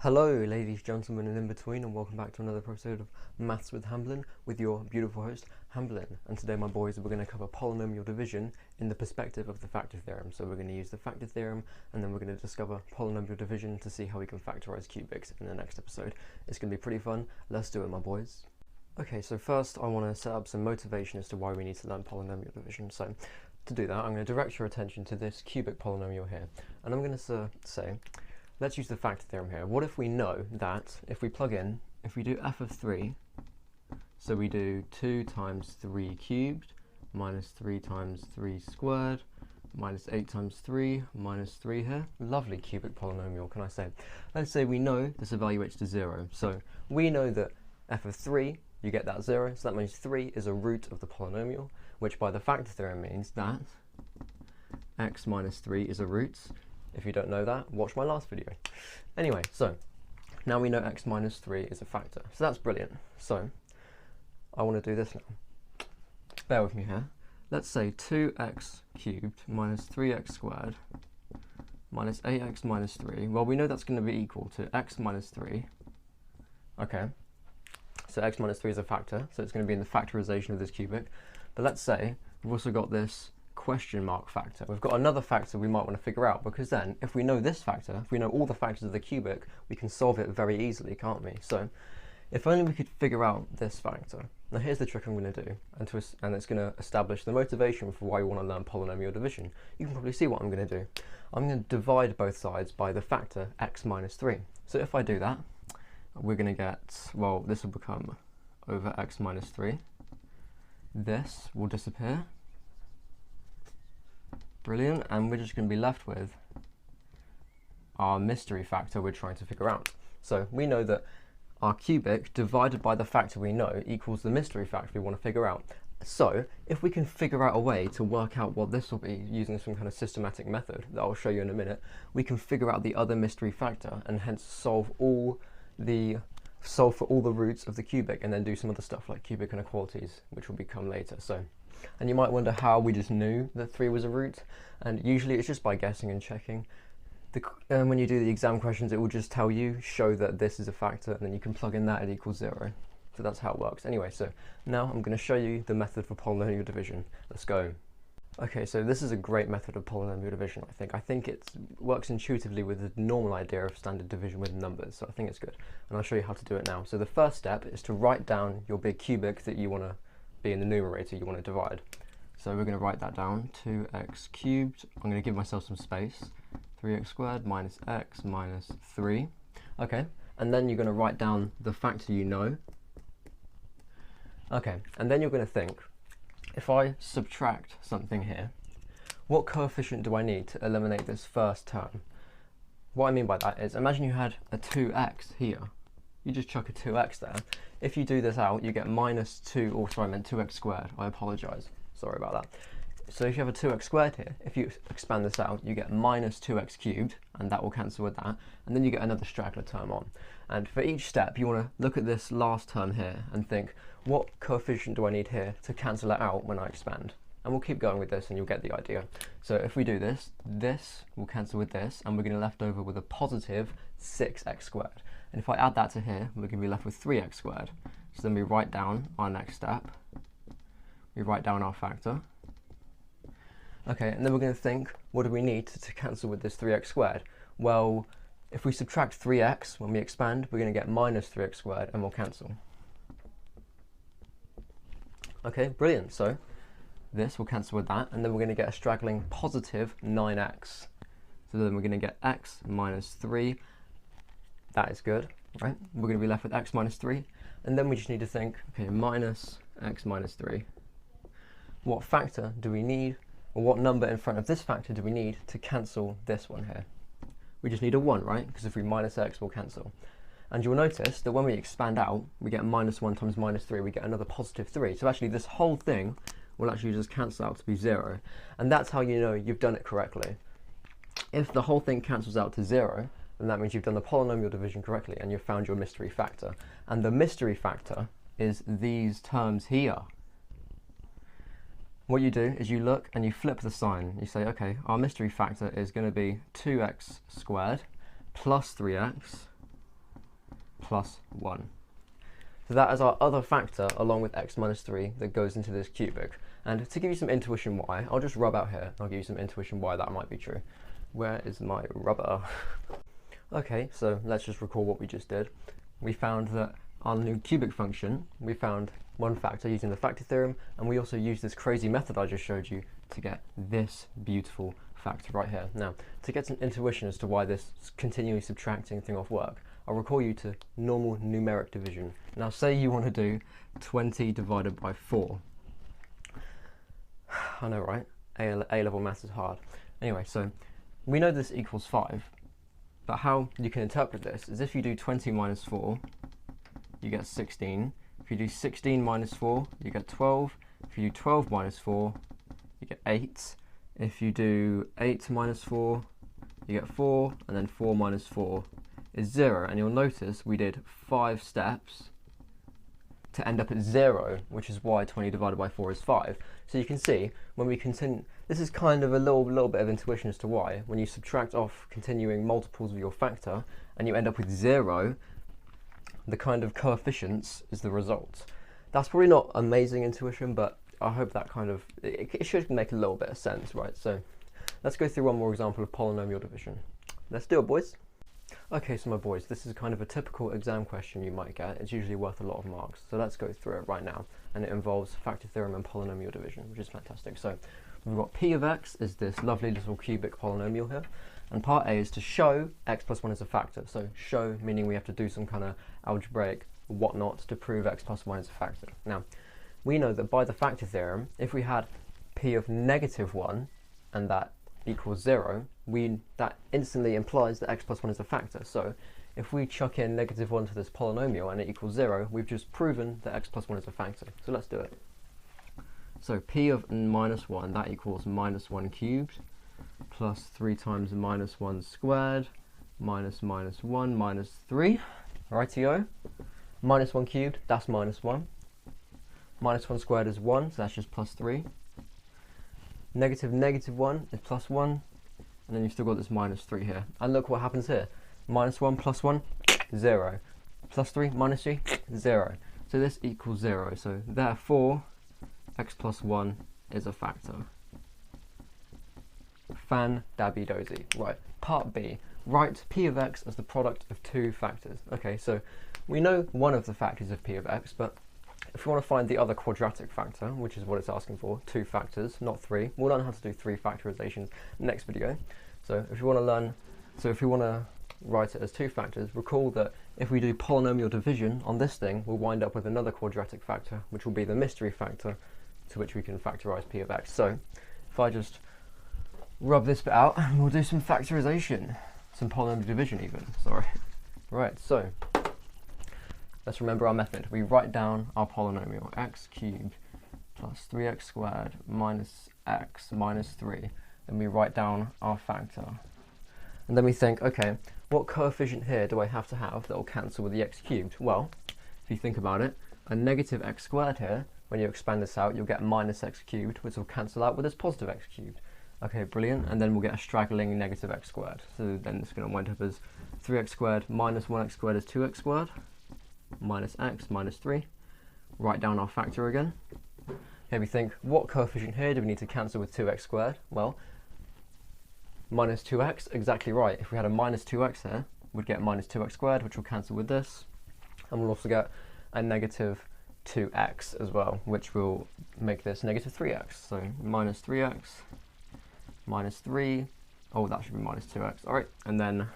Hello ladies, gentlemen and in between, and welcome back to another episode of Maths with Hamblin with your beautiful host Hamblin. And today, my boys, we're going to cover polynomial division in the perspective of the factor theorem. So we're going to use the factor theorem and then we're going to discover polynomial division to see how we can factorize cubics in the next episode. It's going to be pretty fun. Let's do it, my boys. Okay, so first I want to set up some motivation as to why we need to learn polynomial division. So to do that, I'm going to direct your attention to this cubic polynomial here, and I'm going to say, let's use the factor theorem here. What if we know that if we plug in, if we do f of 3, so we do 2 times 3 cubed minus 3 times 3 squared minus 8 times 3 minus 3 here. Lovely cubic polynomial, can I say? Let's say we know this evaluates to 0. So we know that f of 3, you get that 0, so that means 3 is a root of the polynomial, which by the factor theorem means that x minus 3 is a root. If you don't know that, watch my last video. Anyway, so now we know x minus 3 is a factor. So that's brilliant. So I want to do this now. Bear with me here. Let's say 2x cubed minus 3x squared minus 8x minus 3. Well, we know that's going to be equal to x minus 3. Okay. So x minus 3 is a factor, so it's going to be in the factorization of this cubic. But let's say we've also got this question mark factor. We've got another factor we might want to figure out, because then if we know this factor, if we know all the factors of the cubic, we can solve it very easily, can't we? So if only we could figure out this factor. Now here's the trick I'm going to do, and it's going to establish the motivation for why we want to learn polynomial division. You can probably see what I'm going to do. I'm going to divide both sides by the factor x minus 3. So if I do that, we're going to get, well, this will become over x minus 3. This will disappear. Brilliant, and we're just going to be left with our mystery factor we're trying to figure out. So we know that our cubic divided by the factor we know equals the mystery factor we want to figure out. So if we can figure out a way to work out what this will be using some kind of systematic method that I'll show you in a minute, we can figure out the other mystery factor and hence solve for all the roots of the cubic, and then do some other stuff like cubic inequalities, which will become later. And you might wonder how we just knew that 3 was a root, and usually it's just by guessing and checking. When you do the exam questions, it will just tell you, show that this is a factor, and then you can plug in that, it equals 0. So that's how it works. Anyway, so now I'm going to show you the method for polynomial division. Let's go. Okay, so this is a great method of polynomial division, I think. I think it works intuitively with the normal idea of standard division with numbers, so I think it's good. And I'll show you how to do it now. So the first step is to write down your big cubic that you want to be in the numerator you want to divide. So we're going to write that down, 2x cubed. I'm going to give myself some space, 3x squared minus x minus 3. Okay, and then you're going to write down the factor you know. Okay, and then you're going to think, if I subtract something here, what coefficient do I need to eliminate this first term? What I mean by that is, imagine you had a 2x here. You just chuck a 2x there. If you do this out, you get minus 2, or sorry, I meant 2x squared. I apologise. Sorry about that. So if you have a 2x squared here, if you expand this out, you get minus 2x cubed, and that will cancel with that. And then you get another straggler term on. And for each step, you want to look at this last term here and think, what coefficient do I need here to cancel it out when I expand? And we'll keep going with this and you'll get the idea. So if we do this, this will cancel with this, and we're going to be left over with a positive 6x squared. And if I add that to here, we're going to be left with 3x squared. So then we write down our next step. We write down our factor. Okay, and then we're going to think, what do we need to cancel with this 3x squared? Well, if we subtract 3x when we expand, we're going to get minus 3x squared, and we'll cancel. Okay, brilliant. So this will cancel with that, and then we're going to get a straggling positive 9x. So then we're going to get x minus 3. That is good, right? We're going to be left with x minus 3, and then we just need to think, okay, minus x minus 3. What factor do we need, or what number in front of this factor do we need to cancel this one here? We just need a 1, right? Because if we minus x, we'll cancel. And you'll notice that when we expand out, we get minus 1 times minus 3, we get another positive 3. So actually this whole thing will actually just cancel out to be 0. And that's how you know you've done it correctly. If the whole thing cancels out to 0, then that means you've done the polynomial division correctly and you've found your mystery factor. And the mystery factor is these terms here. What you do is you look and you flip the sign. You say, okay, our mystery factor is going to be 2x squared plus 3x plus 1. So that is our other factor along with x minus 3 that goes into this cubic. And to give you some intuition why, I'll just rub out here. I'll give you some intuition why that might be true. Where is my rubber? Okay, so let's just recall what we just did. We found that our new cubic function, we found one factor using the factor theorem, and we also used this crazy method I just showed you to get this beautiful factor right here. Now, to get some intuition as to why this continually subtracting thing off work, I'll recall you to normal numeric division. Now, say you want to do 20 divided by 4. I know, right? A-level maths is hard. Anyway, so we know this equals 5, but how you can interpret this is if you do 20 minus 4, you get 16. If you do 16 minus 4, you get 12. If you do 12 minus 4, you get 8. If you do 8 minus 4, you get 4, and then 4 minus 4 is 0. And you'll notice we did 5 steps to end up at 0, which is why 20 divided by 4 is 5. So you can see, when we continue, this is kind of a little bit of intuition as to why. When you subtract off continuing multiples of your factor, and you end up with 0, the kind of coefficients is the result. That's probably not amazing intuition, but I hope that kind of, it should make a little bit of sense, right? So let's go through one more example of polynomial division. Let's do it, boys. Okay, so my boys, this is kind of a typical exam question you might get. It's usually worth a lot of marks. So let's go through it right now. And it involves factor theorem and polynomial division, which is fantastic. So we've got p of x is this lovely little cubic polynomial here. And part A is to show x plus 1 is a factor. So show meaning we have to do some kind of algebraic whatnot to prove x plus 1 is a factor. Now, we know that by the factor theorem, if we had p of negative 1 and that equals 0, that instantly implies that x plus 1 is a factor. So if we chuck in negative 1 to this polynomial and it equals 0, we've just proven that x plus 1 is a factor. So let's do it. So p of minus 1, that equals minus 1 cubed, plus 3 times minus 1 squared, minus 1 minus 3. Rightio. Minus 1 cubed, that's minus 1. Minus 1 squared is 1, so that's just plus 3. Negative 1 is plus 1, and then you've still got this minus 3 here. And look what happens here. Minus 1 plus 1, 0. Plus 3 minus 3, 0. So this equals 0. So therefore, x plus 1 is a factor. Fan-dabby-dozy. Right, part B. Write p of x as the product of two factors. Okay, so we know one of the factors of p of x, but if we want to find the other quadratic factor, which is what it's asking for, 2 factors, not 3, we'll learn how to do 3 factorizations next video. So if you want to write it as 2 factors, recall that if we do polynomial division on this thing, we'll wind up with another quadratic factor, which will be the mystery factor, to which we can factorize p of x. So if I just rub this bit out, and we'll do some factorization, some polynomial division even, sorry. Right, so let's remember our method. We write down our polynomial, x cubed plus 3x squared minus x minus 3. Then we write down our factor. And then we think, okay, what coefficient here do I have to have that will cancel with the x cubed? Well, if you think about it, a negative x squared here, when you expand this out, you'll get minus x cubed, which will cancel out with this positive x cubed. Okay, brilliant. And then we'll get a straggling negative x squared. So then it's going to wind up as 3x squared minus 1x squared is 2x squared. Minus x minus 3. Write down our factor again. Here we think, what coefficient here do we need to cancel with 2x squared? Well, minus 2x, exactly right. If we had a minus 2x here, we'd get minus 2x squared, which will cancel with this. And we'll also get a negative 2x as well, which will make this negative 3x. So minus 3x, minus 3. Oh, that should be minus 2x. All right, and then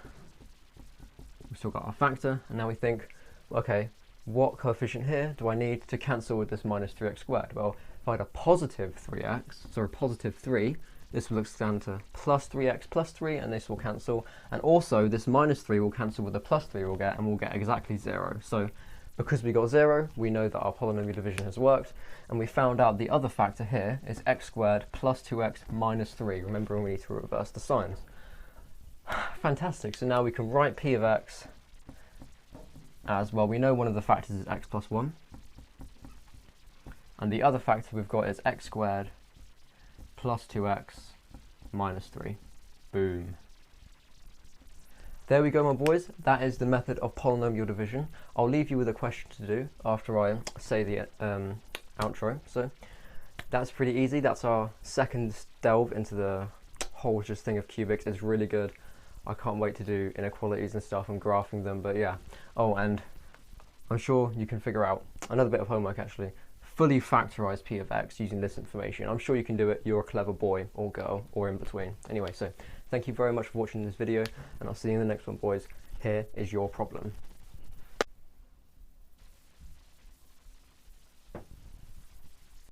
we've still got our factor. And now we think, okay, what coefficient here do I need to cancel with this minus 3x squared? Well, if I had a positive 3x, so a positive 3, this will extend to plus 3x plus 3, and this will cancel. And also, this minus 3 will cancel with the plus 3 we'll get, and we'll get exactly 0. So because we got 0, we know that our polynomial division has worked. And we found out the other factor here is x squared plus 2x minus 3. Remember, we need to reverse the signs. Fantastic. So now we can write p of x as, well, we know one of the factors is x plus 1. And the other factor we've got is x squared plus 2x minus 3. Boom. there we go, my boys. That is the method of polynomial division. I'll leave you with a question to do after I say the outro. So that's pretty easy. That's our second delve into the whole just thing of cubics. It's really good. I can't wait to do inequalities and stuff and graphing them, but yeah. Oh, and I'm sure you can figure out another bit of homework actually. Fully factorize p of x using this information. I'm sure you can do it. You're a clever boy or girl or in between. Anyway, so thank you very much for watching this video, and I'll see you in the next one, boys. Here is your problem.